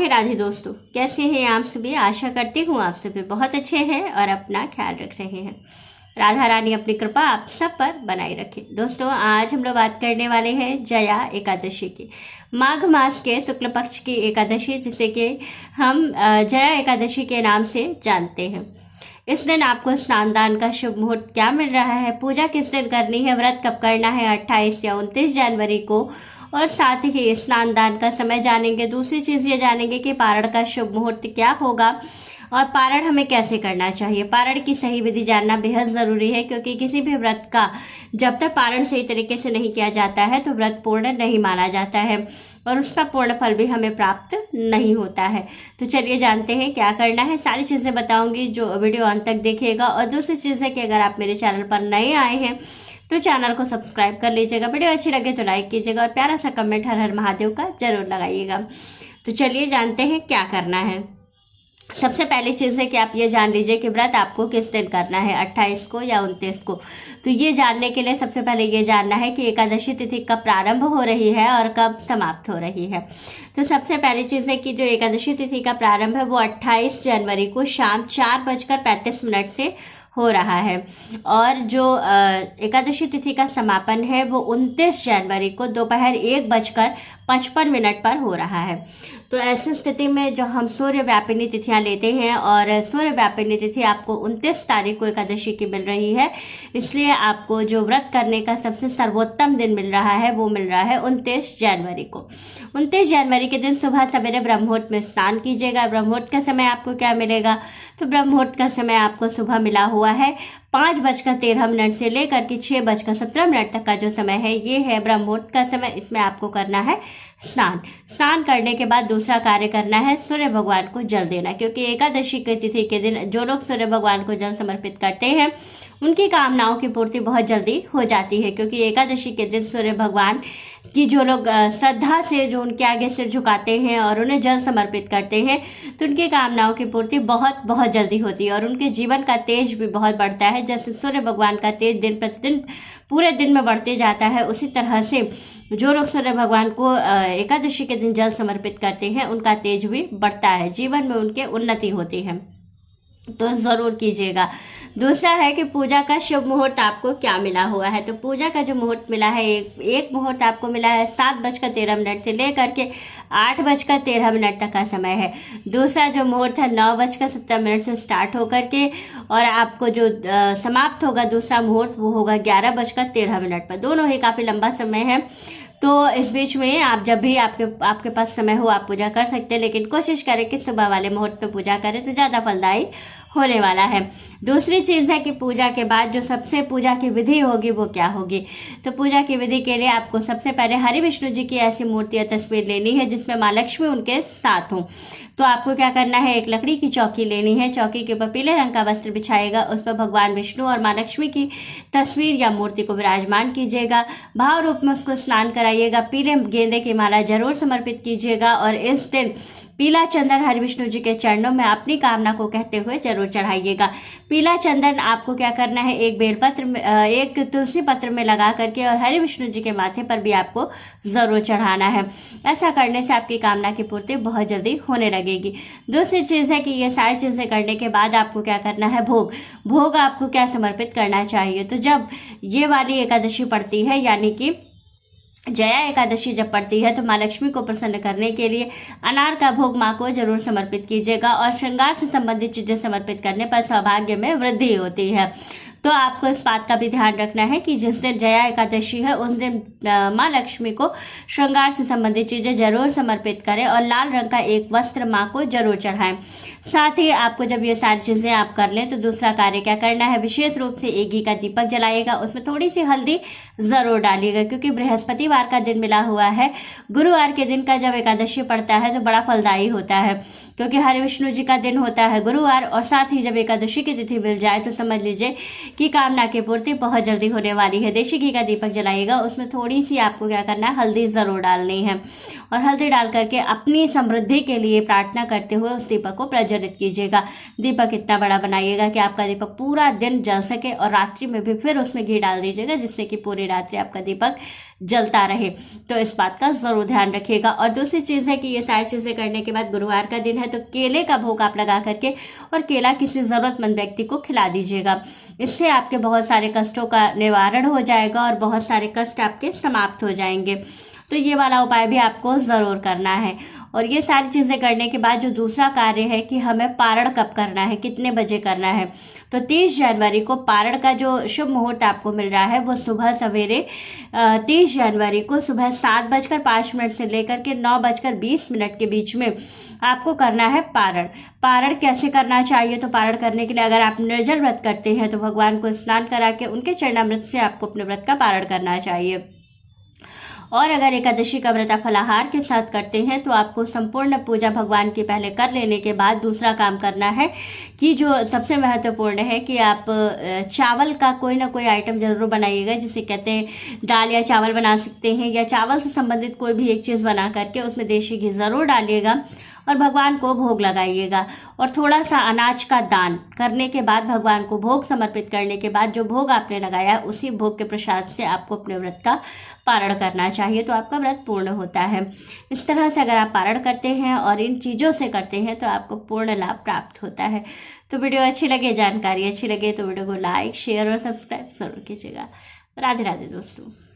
राधे राधे दोस्तों, कैसे हैं आप सभी। आशा करती हूँ आप सभी बहुत अच्छे हैं और अपना ख्याल रख रहे हैं। राधा रानी अपनी कृपा आप सब पर बनाए रखे। दोस्तों, आज हम लोग बात करने वाले हैं जया एकादशी की, माघ मास के शुक्ल पक्ष की एकादशी, जिसे कि हम जया एकादशी के नाम से जानते हैं। इस दिन आपको स्नान दान का शुभ मुहूर्त क्या मिल रहा है, पूजा किस दिन करनी है, व्रत कब करना है 28 या 29 जनवरी को, और साथ ही स्नान दान का समय जानेंगे। दूसरी चीज़ ये जानेंगे कि पारण का शुभ मुहूर्त क्या होगा और पारण हमें कैसे करना चाहिए। पारण की सही विधि जानना बेहद ज़रूरी है, क्योंकि किसी भी व्रत का जब तक पारण सही तरीके से नहीं किया जाता है तो व्रत पूर्ण नहीं माना जाता है और उसका पूर्ण फल भी हमें प्राप्त नहीं होता है। तो चलिए जानते हैं क्या करना है। सारी चीज़ें बताऊंगी, जो वीडियो अंत तक देखिएगा। और दूसरी चीज़ है कि अगर आप मेरे चैनल पर नए आए हैं तो चैनल को सब्सक्राइब कर लीजिएगा, वीडियो अच्छी लगे तो लाइक कीजिएगा और प्यारा सा कमेंट हर हर महादेव का जरूर लगाइएगा। तो चलिए जानते हैं क्या करना है। सबसे पहली चीज़ है कि आप ये जान लीजिए कि व्रत आपको किस दिन करना है, 28 को या 29 को। तो ये जानने के लिए सबसे पहले ये जानना है कि एकादशी तिथि कब प्रारंभ हो रही है और कब समाप्त हो रही है। तो सबसे पहली चीज़ है कि जो एकादशी तिथि का प्रारंभ है वो 28 जनवरी को शाम 4:35 से हो रहा है, और जो एकादशी तिथि का समापन है वो 29 जनवरी को दोपहर 1:55 पर हो रहा है। तो ऐसी स्थिति में जो हम सूर्य व्यापिनी तिथियां लेते हैं, और सूर्य व्यापिनी तिथि आपको 29 तारीख को एकादशी की मिल रही है, इसलिए आपको जो व्रत करने का सबसे सर्वोत्तम दिन मिल रहा है वो मिल रहा है 29 जनवरी को। 29 जनवरी के दिन सुबह सवेरे ब्रह्म मुहूर्त में स्नान कीजिएगा। ब्रह्म मुहूर्त का समय आपको क्या मिलेगा, तो ब्रह्म मुहूर्त का समय आपको सुबह मिला हुआ है 5:13 से लेकर के 6:17 तक का जो समय है ये है ब्रह्म मुहूर्त का समय। इसमें आपको करना है स्नान। स्नान करने के बाद दूसरा कार्य करना है सूर्य भगवान को जल देना, क्योंकि एकादशी की तिथि के दिन जो लोग सूर्य भगवान को जल समर्पित करते हैं उनकी कामनाओं की पूर्ति बहुत जल्दी हो जाती है। क्योंकि एकादशी के दिन सूर्य भगवान की जो लोग श्रद्धा से जो उनके आगे सिर झुकाते हैं और उन्हें जल समर्पित करते हैं तो उनकी कामनाओं की पूर्ति बहुत बहुत जल्दी होती है और उनके जीवन का तेज भी बहुत बढ़ता है। जैसे सूर्य भगवान का तेज दिन प्रतिदिन पूरे दिन में बढ़ते जाता है, उसी तरह से जो लोग सूर्य भगवान को एकादशी के दिन जल समर्पित करते हैं उनका तेज भी बढ़ता है, जीवन में उनके उन्नति होती है। तो ज़रूर कीजिएगा। दूसरा है कि पूजा का शुभ मुहूर्त आपको क्या मिला हुआ है। तो पूजा का जो मुहूर्त मिला है, एक मुहूर्त आपको मिला है 7:13 से लेकर के 8:13 तक का समय है। दूसरा जो मुहूर्त है 9:17 से स्टार्ट होकर के, और आपको जो समाप्त होगा दूसरा मुहूर्त वो होगा 11:13 पर। दोनों ही काफ़ी लंबा समय है, तो इस बीच में आप जब भी आपके पास समय हो आप पूजा कर सकते हैं, लेकिन कोशिश करें कि सुबह वाले मुहूर्त पे पूजा करें तो ज़्यादा फलदायी होने वाला है। दूसरी चीज़ है कि पूजा के बाद जो सबसे पूजा की विधि होगी वो क्या होगी। तो पूजा की विधि के लिए आपको सबसे पहले हरि विष्णु जी की ऐसी मूर्ति या तस्वीर लेनी है जिसमें माँ लक्ष्मी उनके साथ हों। तो आपको क्या करना है, एक लकड़ी की चौकी लेनी है। चौकी के ऊपर पीले रंग का वस्त्र बिछाएगा, उस पर भगवान विष्णु और माँ लक्ष्मी की तस्वीर या मूर्ति को विराजमान कीजिएगा। भाव रूप में उसको स्नान कराइएगा। पीले गेंदे की माला जरूर समर्पित कीजिएगा, और इस दिन पीला चंदन हरि विष्णु जी के चरणों में अपनी कामना को कहते हुए जरूर चढ़ाइएगा। पीला चंदन आपको क्या करना है, एक बेलपत्र में, एक तुलसी पत्र में लगा करके और हरि विष्णु जी के माथे पर भी आपको जरूर चढ़ाना है। ऐसा करने से आपकी कामना की पूर्ति बहुत जल्दी होने लगेगी। दूसरी चीज़ है कि ये सारी चीज़ें करने के बाद आपको क्या करना है, भोग आपको क्या समर्पित करना चाहिए। तो जब ये वाली एकादशी पड़ती है, यानी कि जया एकादशी जब पड़ती है, तो माँ लक्ष्मी को प्रसन्न करने के लिए अनार का भोग माँ को जरूर समर्पित कीजिएगा, और श्रृंगार से संबंधित चीजें समर्पित करने पर सौभाग्य में वृद्धि होती है। तो आपको इस बात का भी ध्यान रखना है कि जिस दिन जया एकादशी है उस दिन माँ लक्ष्मी को श्रृंगार से संबंधित चीज़ें जरूर समर्पित करें और लाल रंग का एक वस्त्र माँ को जरूर चढ़ाएं। साथ ही आपको जब ये सारी चीज़ें आप कर लें तो दूसरा कार्य क्या करना है, विशेष रूप से एक घी का दीपक जलाइएगा, उसमें थोड़ी सी हल्दी ज़रूर डालिएगा, क्योंकि बृहस्पतिवार का दिन मिला हुआ है। गुरुवार के दिन का जब एकादशी पड़ता है तो बड़ा फलदायी होता है, क्योंकि हरि विष्णु जी का दिन होता है गुरुवार, और साथ ही जब एकादशी की तिथि मिल जाए तो समझ लीजिए की कामना की पूर्ति बहुत जल्दी होने वाली है। देशी घी का दीपक जलाइएगा, उसमें थोड़ी सी आपको क्या करना है, हल्दी ज़रूर डालनी है और हल्दी डाल करके अपनी समृद्धि के लिए प्रार्थना करते हुए उस दीपक को प्रज्वलित कीजिएगा। दीपक इतना बड़ा बनाइएगा कि आपका दीपक पूरा दिन जल सके और रात्रि में भी फिर उसमें घी डाल दीजिएगा, जिससे कि पूरी रात्रि आपका दीपक जलता रहे। तो इस बात का ज़रूर ध्यान रखिएगा। और दूसरी चीज़ है कि ये सारी चीज़ें करने के बाद गुरुवार का दिन है, तो केले का भोग आप लगा करके और केला किसी ज़रूरतमंद व्यक्ति को खिला दीजिएगा। इससे आपके बहुत सारे कष्टों का निवारण हो जाएगा और बहुत सारे कष्ट आपके समाप्त हो जाएंगे। तो ये वाला उपाय भी आपको ज़रूर करना है। और ये सारी चीज़ें करने के बाद जो दूसरा कार्य है कि हमें पारण कब करना है, कितने बजे करना है, तो 30 जनवरी को पारण का जो शुभ मुहूर्त आपको मिल रहा है वो सुबह सवेरे 30 जनवरी को सुबह 7:05 से लेकर के 9:20 के बीच में आपको करना है पारण। पारण कैसे करना चाहिए, तो पारण करने के लिए अगर आप निर्जल व्रत करते हैं तो भगवान को स्नान करा के उनके चरणामृत से आपको अपने व्रत का पारण करना चाहिए। और अगर एकादशी का व्रत आप फलाहार के साथ करते हैं तो आपको संपूर्ण पूजा भगवान की पहले कर लेने के बाद दूसरा काम करना है कि जो सबसे महत्वपूर्ण है कि आप चावल का कोई ना कोई आइटम जरूर बनाइएगा, जिसे कहते हैं दाल या चावल बना सकते हैं, या चावल से संबंधित कोई भी एक चीज़ बना करके उसमें देशी घी ज़रूर डालिएगा और भगवान को भोग लगाइएगा। और थोड़ा सा अनाज का दान करने के बाद भगवान को भोग समर्पित करने के बाद जो भोग आपने लगाया उसी भोग के प्रसाद से आपको अपने व्रत का पारण करना चाहिए, तो आपका व्रत पूर्ण होता है। इस तरह से अगर आप पारण करते हैं और इन चीज़ों से करते हैं तो आपको पूर्ण लाभ प्राप्त होता है। तो वीडियो अच्छी लगे, जानकारी अच्छी लगे तो वीडियो को लाइक, शेयर और सब्सक्राइब जरूर कीजिएगा। राधे राधे दोस्तों।